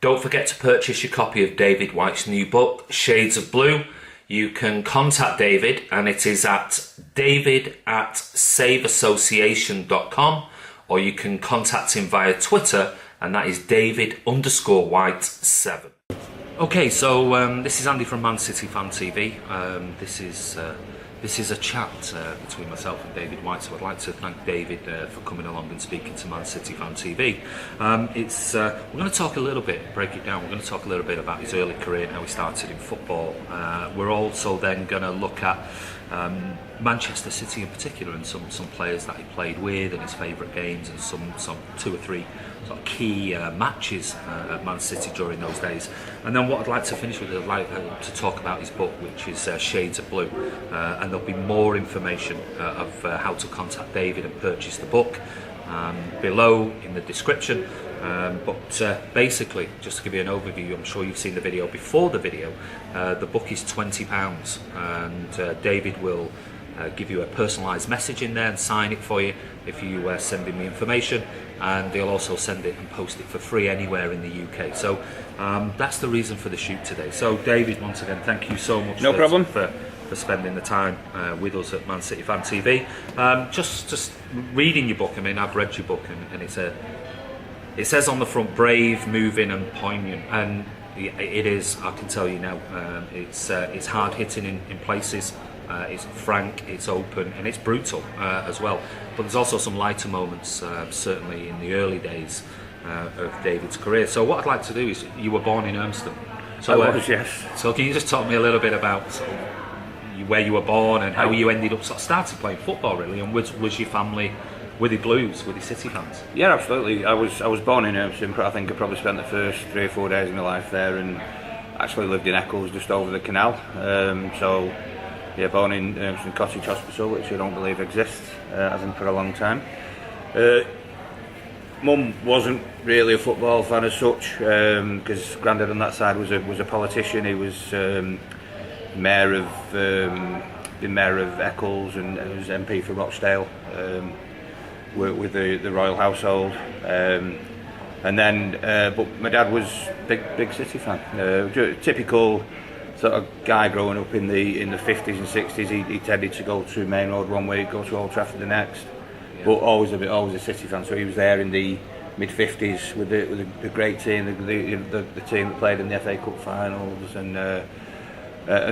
Don't forget to purchase your copy of David White's new book, Shades of Blue. You can contact David, and it is at david@saveassociation.com, or you can contact him via Twitter, and that is David_White7. Okay, so this is Andy from Man City Fan TV. This is a chat between myself and David White, so I'd like to thank David for coming along and speaking to Man City Fan TV. We're going to talk a little bit, break it down, we're going to talk a little bit about his early career and how he started in football. We're also then going to look at Manchester City in particular, and some players that he played with and his favourite games, and some 2 or 3 sort of key matches at Man City during those days. And then what I'd like to finish with, I'd like to talk about his book, which is Shades of Blue, and there'll be more information of how to contact David and purchase the book below in the description. But basically, just to give you an overview, I'm sure you've seen the video before the video. The book is £20, and David will give you a personalised message in there and sign it for you if you send him the information, and they'll also send it and post it for free anywhere in the UK. So that's the reason for the shoot today. So David, once again, thank you so much for spending the time with us at Man City Fan TV. Just reading your book, I mean, I've read your book, and it says on the front, brave, moving and poignant, and it is, I can tell you now, it's hard hitting in places, it's frank, it's open, and it's brutal as well. But there's also some lighter moments, certainly in the early days of David's career. So what I'd like to do is, you were born in Urmston. So, I was, yes. So can you just talk me a little bit about where you were born and how you ended up started playing football, really, and was your family, were they Blues, were they City fans? Yeah, absolutely. I was born in Urmston, but I think I probably spent the first 3 or 4 days of my life there, and actually lived in Eccles, just over the canal. So yeah, born in Urmston Cottage Hospital, which I don't believe exists, hasn't for a long time. Mum wasn't really a football fan as such, because Grandad on that side was a politician. He was mayor of Eccles, and was MP for Rochdale. Worked with the royal household, and then but my dad was big City fan. Typical sort of guy growing up in the 50s and 60s. He tended to go to Main Road one week, go to Old Trafford the next, but always a City fan. So he was there in the mid 50s with the great team, the team that played in the FA Cup finals, and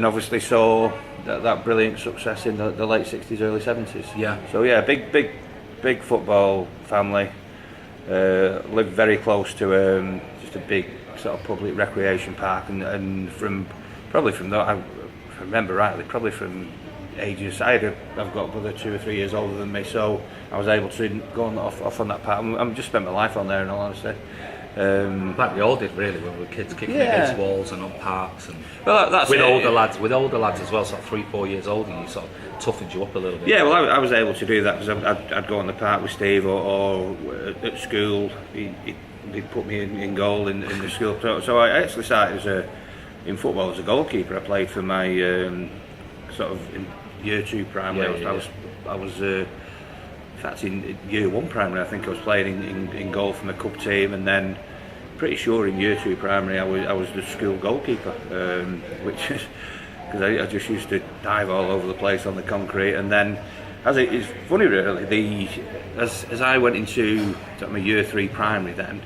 obviously saw that brilliant success in the late 60s, early 70s. Yeah. So yeah, big football family. Lived very close to just a big sort of public recreation park, and probably from that, if I remember rightly, probably from ages. I've got a brother 2 or 3 years older than me, so I was able to go off on that park. I'm just spent my life on there, in all honesty. Like we all did, really, when we were kids, kicking against walls and on parks, and that's with older lads as well, sort of 3 or 4 years older, you sort of toughened you up a little bit. Yeah, well, I was able to do that because I'd go on the park with Steve, or at school he'd put me in goal in the school. So I actually started in football as a goalkeeper. I played for my sort of in year 2 primary. I was in fact in year 1 primary. I think I was playing in goal for my cup team, and then pretty sure in year 2 primary I was the school goalkeeper, which is because I just used to dive all over the place on the concrete. And then it's funny really, as I went into my year 3 primary, then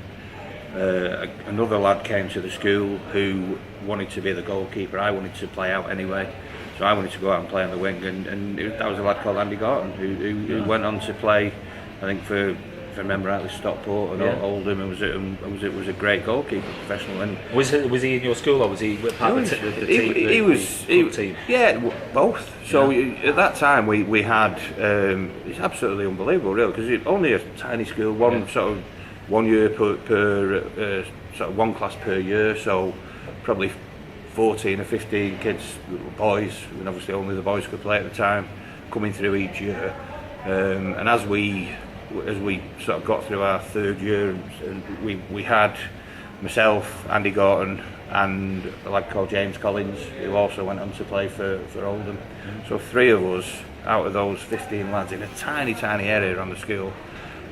another lad came to the school who wanted to be the goalkeeper. I wanted to play out anyway, so I wanted to go out and play on the wing, and that was a lad called Andy Gorton who went on to play, I think, for, if I remember rightly, Stockport and Oldham, and was a great goalkeeper, professional. And was he in your school, or was he part of the team? He was team. Yeah, both. So at that time we had it's absolutely unbelievable, really, because it's only a tiny school, sort of 1 year per sort of 1 class per year, so probably 14 or 15 kids, boys, and obviously only the boys could play at the time, coming through each year. And as we sort of got through our 3rd year, and we had myself, Andy Gorton, and a lad called James Collins, who also went on to play for Oldham. So 3 of us out of those 15 lads in a tiny area around the school,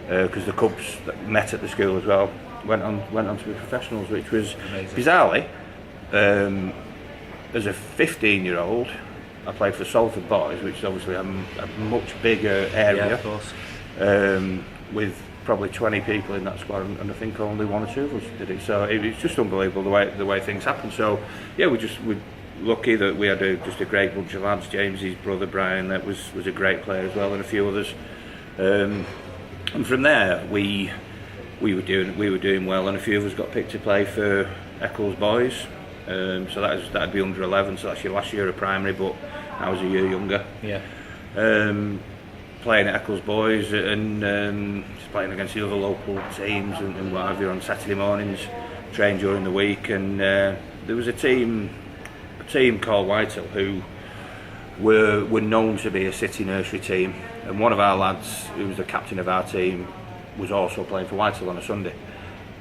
because the clubs met at the school as well. went on to be professionals, which was Amazing. bizarrely. As a 15-year-old, I played for Salford Boys, which is obviously a much bigger area. Yeah, of course. With probably 20 people in that squad, and I think only one or two of us did it. So it's just unbelievable the way things happen. So yeah, we're lucky that we had just a great bunch of lads. James's brother Brian, that was a great player as well, and a few others. And from there, we were doing well, and a few of us got picked to play for Eccles Boys. So that'd be under 11. So that's your last year of primary, but I was a year younger. Yeah. Playing at Eccles Boys and just playing against the other local teams and what have you on Saturday mornings, train during the week, and there was a team called Whitie who were known to be a city nursery team, and one of our lads, who was the captain of our team, was also playing for Whitie on a Sunday,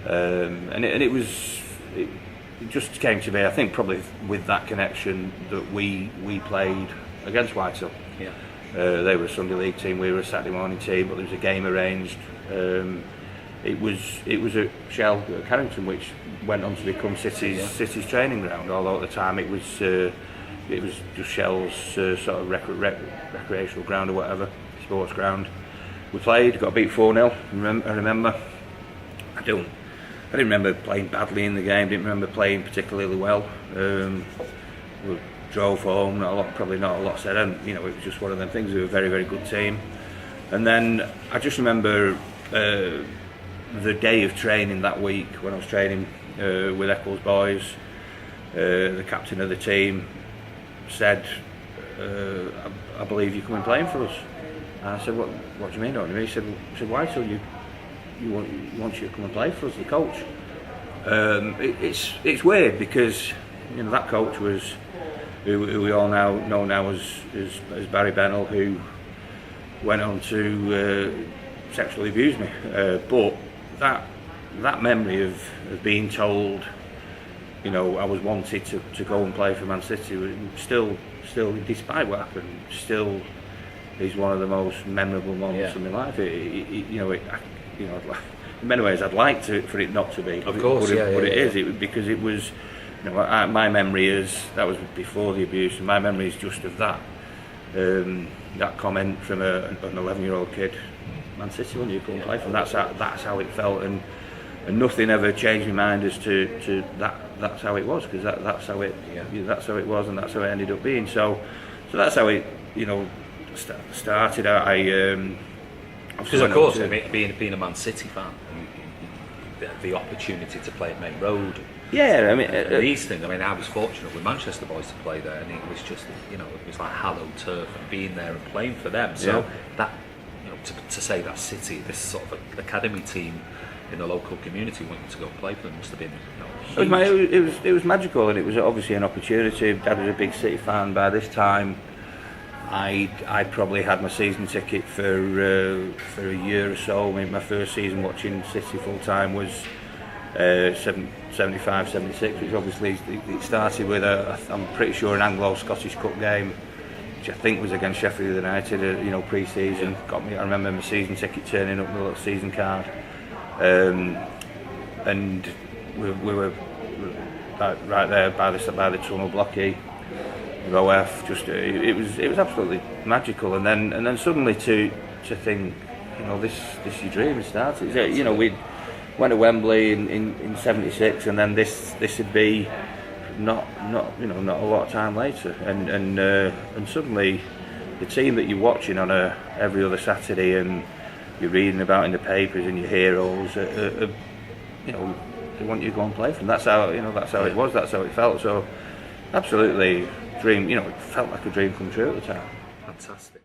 and it just came to be, I think, probably with that connection that we played against Whitie. Yeah. They were a Sunday league team, we were a Saturday morning team, but there was a game arranged. It was at Shell at Carrington, which went on to become City's training ground. Although at the time it was just Shell's sort of recreational ground or whatever, sports ground. We played, got beat 4-0. I remember. I didn't remember playing badly in the game. Didn't remember playing particularly well. We drove home. Probably not a lot said. And it was just one of them things. We were a very, very good team. And then I just remember the day of training that week when I was training with Eccles Boys. The captain of the team said, "I believe you're coming playing for us." And I said, "What do you mean?" He said, "Why? So you want you to come and play for us, the coach?" It's weird because that coach was who we all now know now as Barry Bennell, who went on to sexually abuse me. But that memory of being told, I was wanted to go and play for Man City, still, despite what happened, still is one of the most memorable moments of my life. In many ways, I'd like for it not to be. Of course, but it is because it was. My memory is that was before the abuse, and my memory is just of that. That comment from an 11-year-old kid, Man City, when you come and play for them. That's how it felt, and nothing ever changed my mind as to that. That's how it was, because that's how it was, and that's how it ended up being. So that's how it started out. Because of course, being a Man City fan, the opportunity to play at Main Road. Yeah, I mean, these things. I mean, I was fortunate with Manchester Boys to play there, and it was just, it was like hallowed turf, and being there and playing for them. So that, to say that City, this sort of academy team in the local community wanting to go and play for them must have been huge. It was magical, and it was obviously an opportunity. Dad was a big City fan by this time. I probably had my season ticket for a year or so. I mean, my first season watching City full time was 75, 76, which obviously it started with I'm pretty sure an Anglo-Scottish Cup game, which I think was against Sheffield United, pre-season. Got me. I remember my season ticket turning up, my little season card, and we were right there by the tunnel blocky. OF, just it was absolutely magical, and then suddenly to think, this is your dream. It started. We went to Wembley in '76, and then this would be not a lot of time later, and suddenly the team that you're watching on every other Saturday and you're reading about in the papers and your heroes, they want you to go and play for them. That's how it was. That's how it felt. So absolutely. Dream, it felt like a dream come true at the time. Fantastic.